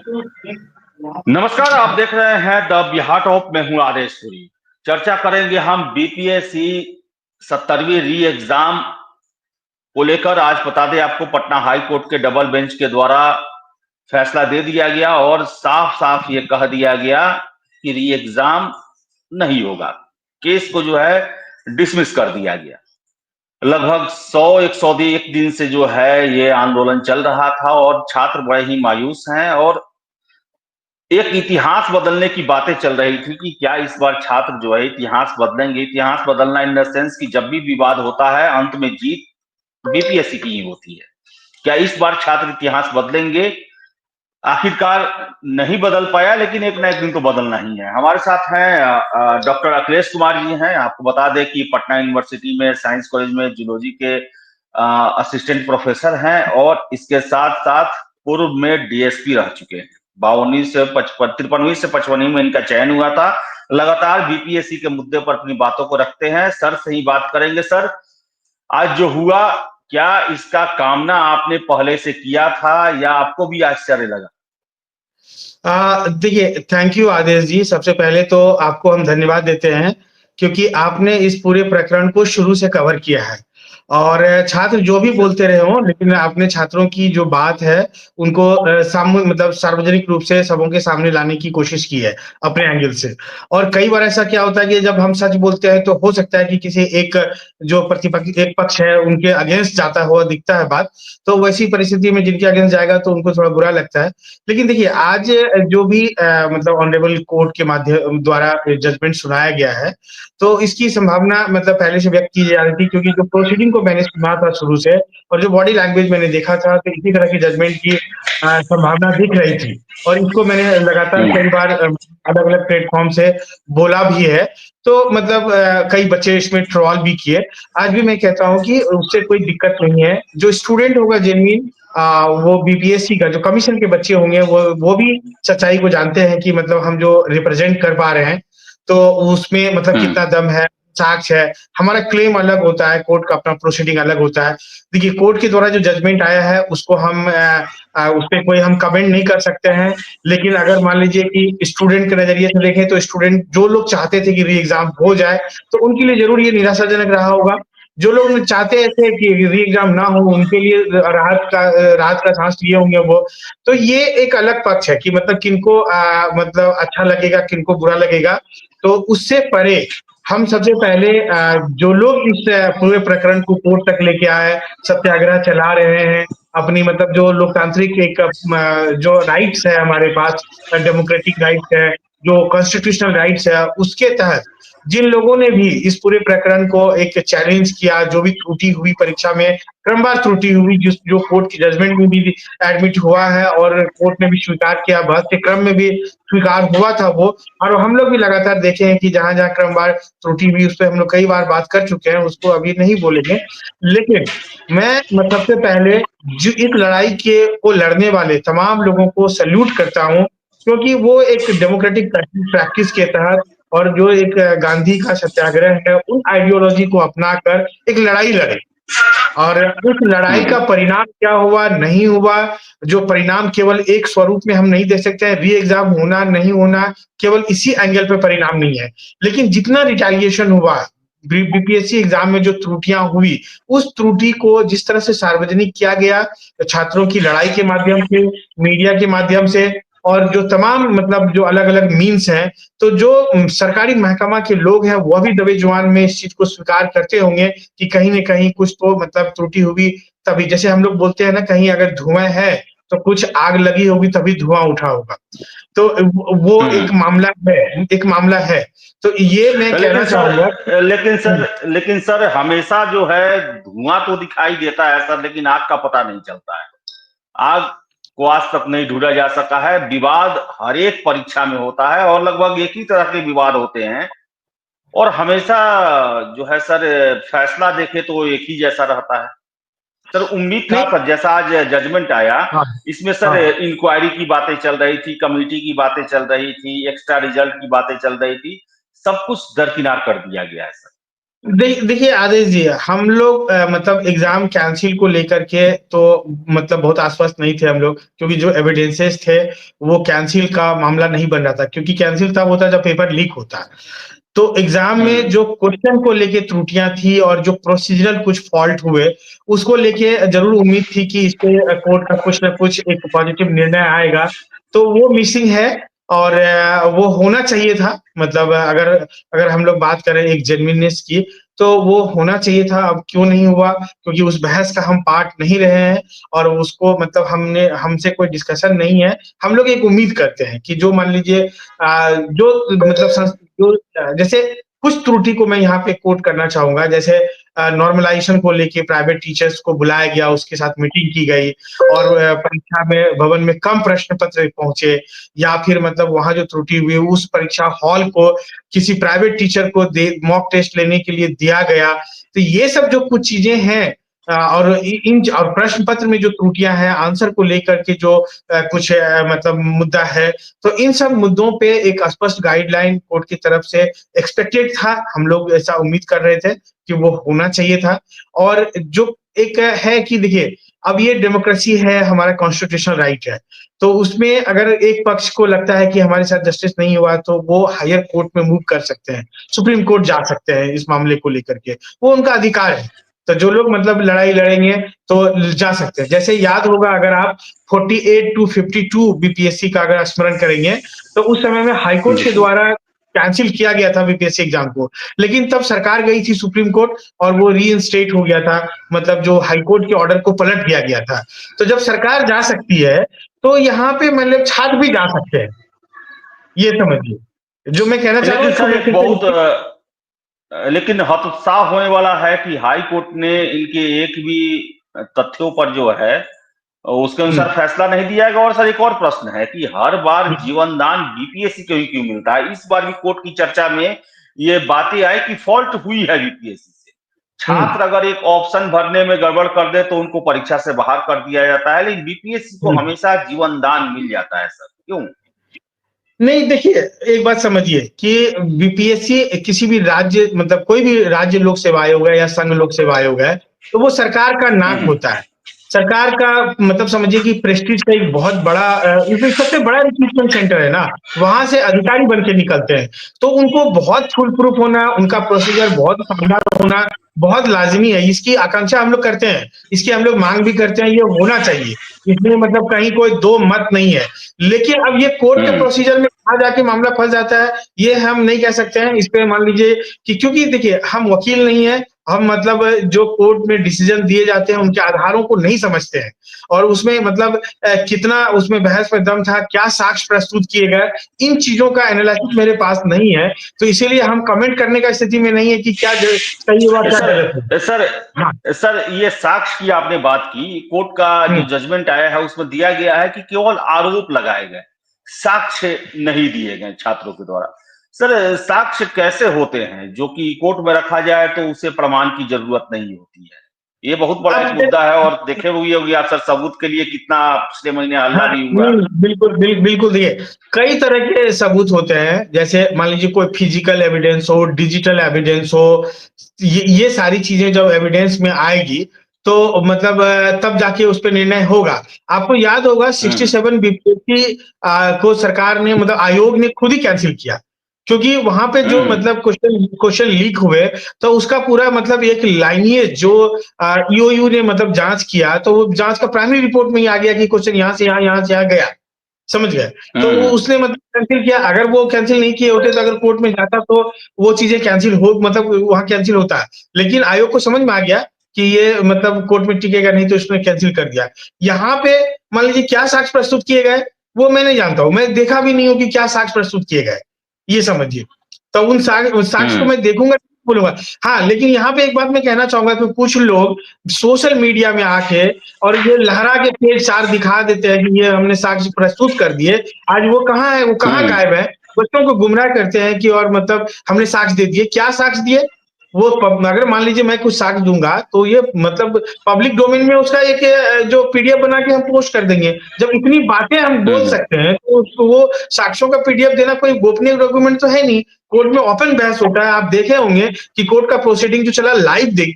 नमस्कार, आप देख रहे हैं द बिहार टॉप में हूं आदेश पुरी। चर्चा करेंगे हम बीपीएससी 70वीं री एग्जाम को लेकर। आज बता दें आपको, पटना हाई कोर्ट के डबल बेंच के द्वारा फैसला दे दिया गया और साफ साफ ये कह दिया गया कि री एग्जाम नहीं होगा। केस को जो है डिसमिस कर दिया गया। लगभग 101 दिन से जो है ये आंदोलन चल रहा था और छात्र बड़े ही मायूस हैं और एक इतिहास बदलने की बातें चल रही थी कि क्या इस बार छात्र जो है इतिहास बदलेंगे। इतिहास बदलना इन द सेंस कि जब भी विवाद होता है अंत में जीत बीपीएससी की ही होती है। क्या इस बार छात्र इतिहास बदलेंगे? आखिरकार नहीं बदल पाया, लेकिन एक ना एक दिन तो बदलना ही है। हमारे साथ हैं डॉक्टर अखिलेश कुमार जी हैं। आपको बता दें कि पटना यूनिवर्सिटी में साइंस कॉलेज में जूलॉजी के असिस्टेंट प्रोफेसर हैं और इसके साथ साथ पूर्व में डीएसपी रह चुके हैं। 53वीं से 55वीं में इनका चयन हुआ था। लगातार बीपीएससी के मुद्दे पर अपनी बातों को रखते हैं। सर से ही बात करेंगे। सर, आज जो हुआ, क्या इसका कामना आपने पहले से किया था या आपको भी आश्चर्य लगा? देखिए, थैंक यू आदेश जी। सबसे पहले तो आपको हम धन्यवाद देते हैं क्योंकि आपने इस पूरे प्रकरण को शुरू से कवर किया है और छात्र जो भी बोलते रहे हों, लेकिन आपने छात्रों की जो बात है उनको मतलब सार्वजनिक रूप से सबों के सामने लाने की कोशिश की है अपने एंगल से। और कई बार ऐसा क्या होता है कि जब हम सच बोलते हैं तो हो सकता है कि किसी एक जो प्रतिपक्ष एक पक्ष है उनके अगेंस्ट जाता हुआ दिखता है बात, तो वैसी परिस्थिति में जिनके अगेंस्ट जाएगा तो उनको थोड़ा बुरा लगता है। लेकिन देखिए, आज जो भी मतलब ऑनरेबल कोर्ट के माध्यम द्वारा जजमेंट सुनाया गया है, तो इसकी संभावना मतलब पहले से व्यक्त की जा रही थी क्योंकि जो प्रोसीडिंग को मैंने सुना था शुरू से और जो बॉडी लैंग्वेज मैंने देखा था, तो इसी तरह की जजमेंट की संभावना दिख रही थी और इसको मैंने लगातार कई बार अलग-अलग प्लेटफ़ॉर्म से बोला भी है। तो मतलब कई बच्चे इसमें ट्रोल भी किए। आज भी मैं कहता हूँ कि उससे कोई दिक्कत नहीं है। जो स्टूडेंट होगा जेन्युइन वो बीपीएससी का जो कमीशन के बच्चे होंगे वो भी सच्चाई को जानते हैं कि मतलब हम जो रिप्रेजेंट कर पा रहे हैं, तो उसमें मतलब कितना दम है, साक्ष्य है। हमारा क्लेम अलग होता है, कोर्ट का अपना प्रोसीडिंग अलग होता है। देखिए, कोर्ट के द्वारा जो जजमेंट आया है उसको हम उसपे कोई हम कमेंट नहीं कर सकते हैं। लेकिन अगर मान लीजिए कि स्टूडेंट के नज़रिए से देखें तो स्टूडेंट जो लोग चाहते थे कि री एग्ज़ाम हो जाए, तो उनके लिए ज़रूर ये निराशाजनक रहा होगा। जो लोग चाहते थे कि री एग्ज़ाम ना हो, उनके लिए राहत का साँस लिए होंगे वो। तो ये एक अलग पक्ष है कि मतलब किनको मतलब अच्छा लगेगा, किनको बुरा लगेगा। तो उससे परे हम सबसे पहले जो लोग इस पूरे प्रकरण को कोर्ट तक लेके आए, सत्याग्रह चला रहे हैं, अपनी मतलब जो लोकतांत्रिक एक जो राइट्स है हमारे पास, डेमोक्रेटिक राइट्स है, जो कॉन्स्टिट्यूशनल राइट्स है, उसके तहत जिन लोगों ने भी इस पूरे प्रकरण को एक चैलेंज किया, जो भी त्रुटि हुई परीक्षा में, क्रमवार त्रुटि हुई जो कोर्ट की जजमेंट में भी एडमिट हुआ है और कोर्ट ने भी स्वीकार किया, बहस के क्रम में भी स्वीकार हुआ था वो। और हम लोग भी लगातार देखे हैं कि जहाँ-जहाँ क्रमवार त्रुटि हुई उस पे हम लोग कई बार बात कर चुके हैं, उसको अभी नहीं बोलेंगे। लेकिन मैं सबसे पहले जो इस लड़ाई के को लड़ने वाले तमाम लोगों को सैल्यूट करता हूँ, क्योंकि वो एक डेमोक्रेटिक प्रैक्टिस के तहत और जो एक गांधी का सत्याग्रह है, उन आइडियोलॉजी को अपनाकर एक लड़ाई लड़े। और उस लड़ाई का परिणाम क्या हुआ, नहीं हुआ, जो परिणाम केवल एक स्वरूप में हम नहीं दे सकते हैं, री एग्ज़ाम होना, नहीं होना, केवल इसी एंगल पे परिणाम नहीं है। लेकिन जितना रिटेलिएशन हुआ, बीपीएससी एग्ज़ाम में जो त्रुटियाँ हुई, उस त्रुटि को जिस तरह से सार्वजनिक किया गया, छात्रों की लड़ाई के माध्यम से, मीडिया के माध्यम से और जो तमाम मतलब जो अलग-अलग मीम्स हैं, तो जो सरकारी महकमा के लोग हैं, वह भी दबे-जुबान में इस चीज़ को स्वीकार करते होंगे कि कहीं न कहीं कुछ तो मतलब त्रुटि हुई तभी। जैसे हम लोग बोलते हैं ना, कहीं अगर धुआँ है, तो कुछ आग लगी होगी तभी धुआँ उठा होगा। तो वो एक मामला है। तो ये मैं कहना चाहूँगा लेकिन सर हमेशा जो है धुआं तो दिखाई देता है सर, लेकिन आग का पता नहीं चलता है। आग को आज तक नहीं ढूंढा जा सका है। विवाद हर एक परीक्षा में होता है और लगभग एक ही तरह के विवाद होते हैं और हमेशा जो है सर फैसला देखे तो एक ही जैसा रहता है। सर उम्मीद था नहीं सर, जैसा आज जजमेंट आया, हाँ, इसमें सर हाँ। इंक्वायरी की बातें चल रही थी, कमेटी की बातें चल रही थी, एक्स्ट्रा रिजल्ट की बातें चल रही थी, सब कुछ दरकिनार कर दिया गया है सर। देखिए आदेश जी, हम लोग मतलब एग्जाम कैंसिल को लेकर के तो मतलब बहुत आश्वस्त नहीं थे हम लोग, क्योंकि जो एविडेंसेस थे वो कैंसिल का मामला नहीं बन रहा था, क्योंकि कैंसिल तब होता जब पेपर लीक होता। तो एग्जाम में हम्म। जो क्वेश्चन को लेके त्रुटियां थी और जो प्रोसीजरल कुछ फॉल्ट हुए, उसको लेके जरूर उम्मीद थी कि इस पे कोर्ट का कुछ ना कुछ एक पॉजिटिव निर्णय आएगा। तो वो मिसिंग है और वो होना चाहिए था। मतलब अगर अगर हम लोग बात करें एक जेन्युइननेस की, तो वो होना चाहिए था। अब क्यों नहीं हुआ? क्योंकि उस बहस का हम पार्ट नहीं रहे हैं और उसको मतलब हमसे कोई डिस्कशन नहीं है। हम लोग एक उम्मीद करते हैं कि जो मान लीजिए जो मतलब जो जैसे कुछ त्रुटि को मैं यहाँ पे कोट करना चाहूँगा, जैसे नॉर्मलाइजेशन को लेके प्राइवेट टीचर्स को बुलाया गया, उसके साथ मीटिंग की गई और परीक्षा में भवन में कम प्रश्न पत्र पहुँचे, या फिर मतलब वहाँ जो त्रुटि हुई उस परीक्षा हॉल को किसी प्राइवेट टीचर को दे मॉक टेस्ट लेने के लिए दिया गया। तो ये सब जो कुछ चीजें हैं और इन और प्रश्न पत्र में जो त्रुटियां हैं, आंसर को लेकर के जो कुछ मतलब मुद्दा है, तो इन सब मुद्दों पे एक स्पष्ट गाइडलाइन कोर्ट की तरफ से एक्सपेक्टेड था। हम लोग ऐसा उम्मीद कर रहे थे कि वो होना चाहिए था। और जो एक है कि देखिए, अब ये डेमोक्रेसी है, हमारा कॉन्स्टिट्यूशनल राइट है। तो उसमें अगर एक पक्ष को लगता है कि हमारे साथ जस्टिस नहीं हुआ, तो वो हायर कोर्ट में मूव कर सकते हैं, सुप्रीम कोर्ट जा सकते हैं इस मामले को लेकर के, वो उनका अधिकार है। तो जो लोग मतलब लड़ाई लड़ेंगे तो जा सकते हैं। जैसे याद होगा अगर आप 48 टू 52 बीपीएससी का अगर स्मरण करेंगे, तो उस समय में हाईकोर्ट के जी। द्वारा कैंसिल किया गया था बीपीएससी एग्जाम को। लेकिन तब सरकार गई थी सुप्रीम कोर्ट और वो रीइंस्टेट हो गया था, मतलब जो हाईकोर्ट के ऑर्डर को पलट दिया गया था। तो जब सरकार जा सकती है, तो यहाँ पे मतलब छात्र भी जा सकते हैं, ये समझिए। जो मैं कहना चाह रहा हूँ लेकिन इसको सर मैं एक फिर से बहुत लेकिन हतोत्साह होने वाला है कि हाई कोर्ट ने इनके एक भी तथ्यों पर जो है उसके हुँ, अनुसार फैसला नहीं दिया है। और सर एक और प्रश्न है कि हर बार हुँ, जीवन दान बीपीएससी को ही क्यों मिलता है? इस बार भी कोर्ट की चर्चा में ये बातें आई कि फॉल्ट हुई है बीपीएससी से। हुँ। छात्र अगर एक ऑप्शन भरने में गड़बड़ कर दे तो उनको परीक्षा से बाहर कर दिया जाता है, लेकिन बीपीएससी को हुँ। हमेशा जीवन दान मिल जाता है सर, क्यों? नहीं देखिए, एक बात समझिए कि बीपीएससी किसी भी राज्य मतलब कोई भी राज्य लोक सेवा आयोग है या संघ लोक सेवा आयोग है, तो वो सरकार का नाक हम्म। होता है। सरकार का मतलब समझिए कि प्रेस्टीज का एक बहुत बड़ा क्योंकि सबसे बड़ा रिक्रूटमेंट सेंटर है ना, वहाँ से अधिकारी बन के निकलते हैं। तो उनको बहुत फुल प्रूफ होना, उनका प्रोसीजर बहुत शानदार होना, बहुत लाज़मी है। इसकी आकांक्षा हम लोग करते हैं, इसकी हम लोग माँग भी करते हैं, ये होना चाहिए। इसमें मतलब कहीं कोई दो मत नहीं है। लेकिन अब ये कोर्ट के हम्म। प्रोसीजर में कहाँ जाके मामला फँस जाता है, ये हम नहीं कह सकते हैं। इस पे मान लीजिए कि क्योंकि देखिए हम वकील नहीं हैं, हम मतलब जो कोर्ट में डिसीजन दिए जाते हैं उनके आधारों को नहीं समझते हैं और उसमें मतलब कितना उसमें बहस में दम था, क्या साक्ष्य प्रस्तुत किए गए, इन चीज़ों का एनालिसिस मेरे पास नहीं है। तो इसीलिए हम कमेंट करने का स्थिति में नहीं है कि क्या ग सही हुआ, क्या गलत हुआ। सर सर हाँ, सर ये साक्ष्य की आपने बात की, कोर्ट का हुँ, जो जजमेंट आया है उसमें दिया गया है कि केवल आरोप लगाए गए, साक्ष्य नहीं दिए गए छात्रों के द्वारा। सर साक्ष्य कैसे होते हैं जो कि कोर्ट में रखा जाए तो उसे प्रमाण की जरूरत नहीं होती है? ये बहुत बड़ा एक अब मुद्दा है और देखे हुए होंगे आप सर सबूत के लिए कितना पिछले महीने हल्ला हाँ, भी हुआ। नहीं, बिल्कुल देखिए, कई तरह के सबूत होते हैं, जैसे मान लीजिए कोई फिजिकल एविडेंस हो, डिजिटल एविडेंस हो, ये सारी चीज़ें जब एविडेंस में आएगी, तो मतलब तब जाके उस पे निर्णय होगा। आपको याद होगा हम्म। 67 बीपीएससी को सरकार ने मतलब आयोग ने खुद ही कैंसल किया, क्योंकि वहाँ पे जो हम्म। मतलब क्वेश्चन क्वेश्चन लीक हुए, तो उसका पूरा मतलब एक लाइनेज जो ईओयू ने मतलब जाँच किया, तो वो जाँच का प्राइमरी रिपोर्ट में ही आ गया कि क्वेश्चन यहाँ से यहाँ गया, समझ गए? तो वो हम्म। उसने मतलब कैंसल किया, अगर वो कैंसल नहीं किए होते तो अगर कोर्ट में जाता तो वो चीज़ें कैंसल हो मतलब वहाँ कैंसल होता। लेकिन आयोग को समझ में आ गया कि ये मतलब कोर्ट में टिकेगा नहीं तो उसने कैंसल कर दिया। यहाँ पे मान लीजिए क्या साक्ष्य प्रस्तुत किए गए, वो मैं नहीं जानता हूँ, मैं देखा भी नहीं हूँ कि क्या साक्ष्य प्रस्तुत किए गए, ये समझिए। तो उन साक्ष्य को हम्म। मैं देखूँगा, बोलूँगा। हाँ, लेकिन यहाँ पे एक बात मैं कहना चाहूँगा कि कुछ लोग सोशल मीडिया में आके और ये लहरा के पेज 4 दिखा देते हैं कि ये हमने साक्ष्य प्रस्तुत कर दिए। आज वो कहाँ है, वो कहाँ हम्म। गायब है? बच्चों को गुमराह करते हैं कि और मतलब हमने साक्ष्य दे दिए। क्या साक्ष्य दिए? वो अगर मान लीजिए मैं कुछ साक्ष्य दूंगा तो ये मतलब पब्लिक डोमेन में उसका एक जो पीडीएफ बना के हम पोस्ट कर देंगे। जब इतनी बातें हम बोल सकते हैं तो वो साक्ष्यों का पीडीएफ देना कोई गोपनीय डॉक्यूमेंट तो है नहीं। कोर्ट में ओपन बहस होता है। आप देखे होंगे कि कोर्ट का प्रोसीडिंग जो चला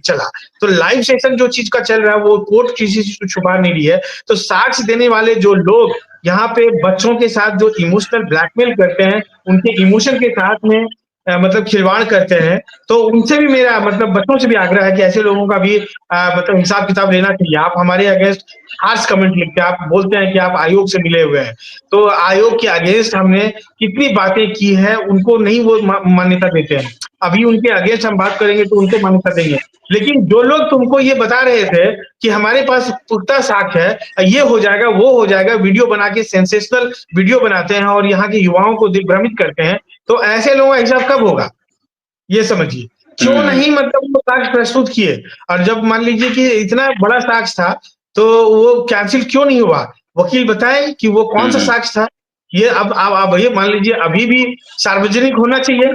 चला। तो लाइव सेशन जो चीज का चल रहा है वो कोर्ट किसी चीज को छुपा नहीं रही है। तो साक्ष्य देने वाले जो लोग यहाँ पे बच्चों के साथ जो इमोशनल ब्लैकमेल करते हैं, उनके इमोशन के साथ में मतलब खिलवाड़ करते हैं, तो उनसे भी मेरा मतलब बच्चों से भी आग्रह है कि ऐसे लोगों का भी मतलब हिसाब किताब लेना चाहिए। आप हमारे अगेंस्ट हार्श कमेंट लिखते हैं, आप बोलते हैं कि आप आयोग से मिले हुए हैं, तो आयोग के अगेंस्ट हमने कितनी बातें की है, उनको नहीं वो मान्यता देते हैं। अभी उनके अगेंस्ट हम बात करेंगे तो उनको मान्यता देंगे। लेकिन जो लोग तुमको ये बता रहे थे कि हमारे पास पुख्ता साक्ष्य है, ये हो जाएगा, वो हो जाएगा, वीडियो बना के सेंसेशनल वीडियो बनाते हैं और यहाँ के युवाओं को दिग्भ्रमित करते हैं, तो ऐसे लोगों का हिसाब कब होगा? ये समझिए। क्यों नहीं मतलब वो साक्ष्य प्रस्तुत किए? और जब मान लीजिए कि इतना बड़ा साक्ष्य था, तो वो कैंसिल क्यों नहीं हुआ? वकील बताएं कि वो कौन सा साक्ष्य था? ये अब ये मान लीजिए अभी भी सार्वजनिक होना चाहिए।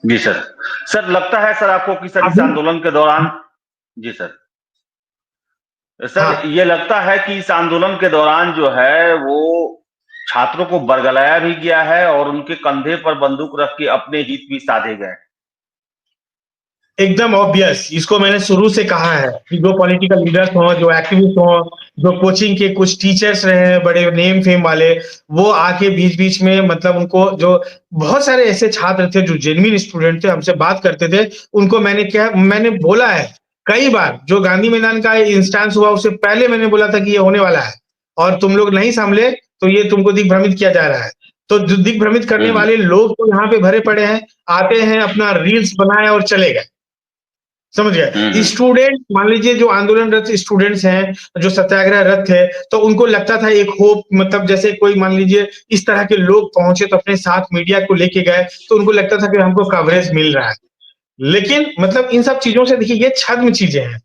जी सर। सर लगता है सर आपको कि सर इस अभी आंदोलन के दौरान जी सर। सर हाँ, ये लगता है कि इस आंदोलन के दौरान जो है वो छात्रों को बरगलाया भी गया है और उनके कंधे पर बंदूक रख के अपने हित भी साधे गए। एकदम ऑब्वियस। इसको मैंने शुरू से कहा है कि जो पॉलिटिकल लीडर्स हों, जो एक्टिविस्ट हों, जो कोचिंग के कुछ टीचर्स रहे हैं बड़े नेम फेम वाले, वो आके बीच-बीच में मतलब उनको जो बहुत सारे ऐसे छात्र थे जो जेन्युइन स्टूडेंट थे, हमसे बात करते थे, उनको मैंने बोला है कई बार, जो गांधी मैदान का इंस्टेंस हुआ उससे पहले मैंने बोला था कि ये होने वाला है और तुम लोग नहीं संभले तो ये तुमको दिग्भ्रमित किया जा रहा है। तो जो दिग्भ्रमित करने वाले लोग तो यहाँ पे भरे पड़े हैं, आते हैं अपना रील्स बनाए और चले गए। समझ गए? स्टूडेंट मान लीजिए जो आंदोलनरत स्टूडेंट्स हैं, जो सत्याग्रहरत थे, तो उनको लगता था एक होप मतलब जैसे कोई मान लीजिए इस तरह के लोग पहुँचे तो अपने साथ मीडिया को लेके गए, तो उनको लगता था कि हमको कवरेज मिल रहा है। लेकिन मतलब इन सब चीज़ों से देखिए ये छद्म चीज़ें हैं।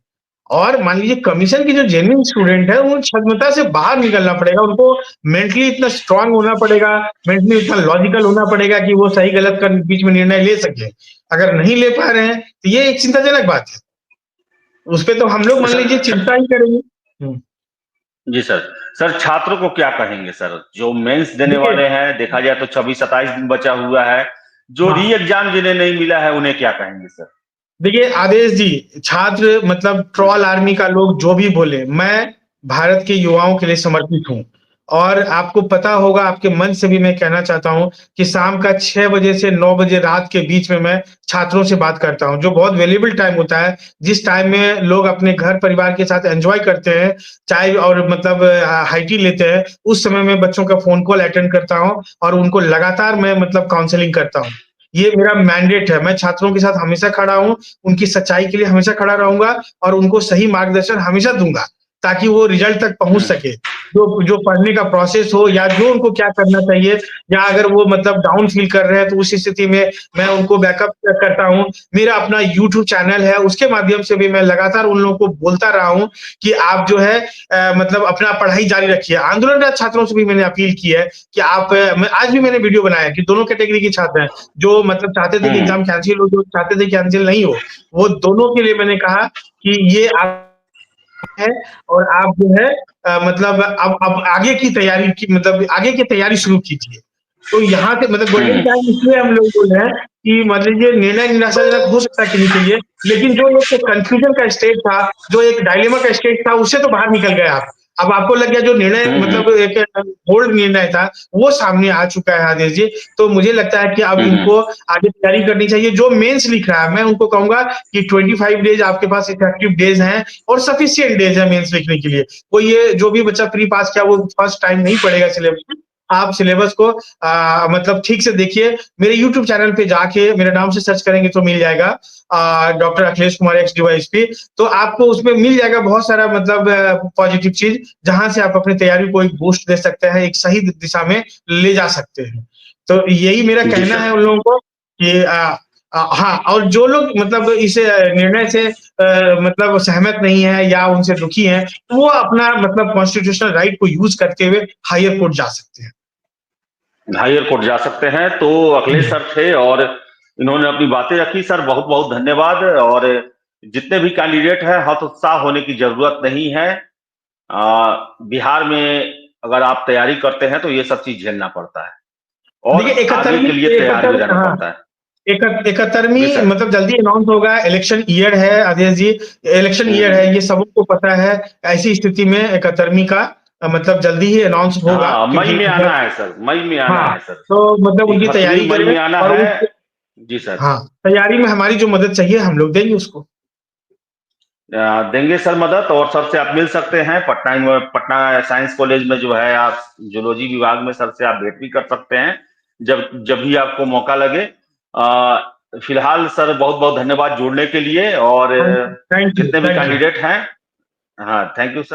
और मान लीजिए कमीशन के जो जेन्युइन स्टूडेंट है, उन छद्मता से बाहर निकलना पड़ेगा, उनको मेंटली इतना स्ट्रॉन्ग होना पड़ेगा, मेंटली इतना लॉजिकल होना पड़ेगा कि वो सही-गलत का बीच में निर्णय ले सके। अगर नहीं ले पा रहे हैं, तो ये एक चिंताजनक बात है। उसपे तो हम लोग मान लीजिए सर चिंता ही करेंगे। हुँ। जी सर। सर छात्रों को क्या कहेंगे सर? जो मेंस देने देखिए वाले हैं, देखा जाए तो 26-27 दिन बचा हुआ है। जो री हाँ, एग्ज़ाम जिन्हें नहीं मिला है, उन्हें क्या कहेंगे सर? देखिए आदेश जी, छात्र मतलब ट्रोल आर्मी का लोग जो भी बोले, मैं भारत के युवाओं के लिए समर्पित हूँ। और आपको पता होगा, आपके मन से भी मैं कहना चाहता हूँ कि शाम का 6 बजे से 9 बजे रात के बीच में मैं छात्रों से बात करता हूँ, जो बहुत वैल्यूएबल टाइम होता है, जिस टाइम में लोग अपने घर परिवार के साथ एन्जॉय करते हैं, चाय और मतलब हाई टी लेते हैं, उस समय मैं बच्चों का फ़ोन कॉल अटेंड करता हूँ और उनको लगातार मैं मतलब काउंसलिंग करता हूँ। ये मेरा मैंडेट है, मैं छात्रों के साथ हमेशा खड़ा हूँ, उनकी सच्चाई के लिए हमेशा खड़ा रहूँगा और उनको सही मार्गदर्शन हमेशा दूँगा, ताकि वो रिज़ल्ट तक पहुँच सके। जो जो पढ़ने का प्रोसेस हो या जो उनको क्या करना चाहिए, या अगर वो मतलब डाउन फ़ील कर रहे हैं तो उस स्थिति में मैं उनको बैकअप करता हूँ। मेरा अपना यूट्यूब चैनल है, उसके माध्यम से भी मैं लगातार उन लोगों को बोलता रहा हूँ कि आप जो है मतलब अपना पढ़ाई जारी रखिए। आंदोलनरत छात्रों से भी मैंने अपील की है कि आप मैं आज भी मैंने वीडियो बनाया कि दोनों कैटेगरी के छात्र हैं, जो मतलब चाहते थे कि एग्ज़ाम कैंसल हो, जो चाहते थे कि कैंसल नहीं हो। वो दोनों के लिए मैंने कहा कि ये आप है और आप जो है मतलब अब आगे की तैयारी की मतलब आगे की तैयारी शुरू कीजिए। तो यहाँ से मतलब गोल्डन टाइम इसलिए हम लोग बोल रहे हैं कि मान लीजिए निर्णय निराशाजनक हो सकता है किन्हीं के लिए, लेकिन जो एक कन्फ्यूजन का स्टेज था, जो एक डायलेमा का स्टेज था, उससे तो बाहर निकल गए आप। अब आपको लग गया जो निर्णय मतलब एक बोल्ड निर्णय था, वो सामने आ चुका है आदेश जी। तो मुझे लगता है कि अब इनको आगे तैयारी करनी चाहिए। जो मेंस लिख रहा है, मैं उनको कहूँगा कि 25 डेज़ आपके पास इफेक्टिव डेज़ हैं और सफिशिएंट डेज़ है मेंस लिखने के लिए। कोई ये जो भी बच्चा प्री पास किया वो फर्स्ट टाइम नहीं पढ़ेगा सिलेबस। आप सिलेबस को मतलब ठीक से देखिए। मेरे यूट्यूब चैनल पे जाके मेरे नाम से सर्च करेंगे तो मिल जाएगा doctor Akhilesh Kumar x DYSP. तो आपको उसमें मिल जाएगा बहुत सारा मतलब पॉजिटिव चीज़, जहाँ से आप अपनी तैयारी को एक बूस्ट दे सकते हैं, एक सही दिशा में ले जा सकते हैं। तो यही मेरा जी कहना सर। है उन लोगों को कि हाँ, और जो लोग मतलब इस निर्णय से मतलब सहमत नहीं है या उनसे दुखी हैं, वो अपना मतलब कॉन्स्टिट्यूशनल राइट को यूज़ करते हुए हायर कोर्ट जा सकते हैं। हायर कोर्ट जा सकते हैं। तो अखिलेश हुँ। सर थे और इन्होंने अपनी बातें रखी सर, बहुत बहुत धन्यवाद। और जितने भी कैंडिडेट हैं, हतोत्साह होने की जरूरत नहीं है। बिहार में अगर आप तैयारी करते हैं तो ये सब चीज झेलना पड़ता है और देखिए आगे के लिए तैयार भी रहना पड़ता है। 71वीं जी सर। मतलब जल्दी अनाउंस होगा। इलेक्शन ईयर है आदेश जी, इलेक्शन ईयर है, ये सबको पता है। ऐसी स्थिति में 71वीं का मतलब जल्दी ही अनाउंस होगा, हाँ, मई क्योंकि में आना है सर, मई में आना हाँ, है सर। तो मतलब उनकी 31वीं तैयारी मई करें में आना और है। उस जी सर। हाँ, तैयारी में हमारी जो मदद चाहिए हम लोग देंगे उसको। देंगे सर मदद। और सर से आप मिल सकते हैं पटना साइंस कॉलेज में जो है, आप जूलॉजी विभाग में सर से आप भेंट भी कर सकते हैं जब जब भी आपको मौका लगे। फिलहाल सर बहुत बहुत धन्यवाद जुड़ने के लिए। और थैंक यू, जितने भी थैंक यू। कैंडिडेट हैं, हाँ, थैंक यू सर।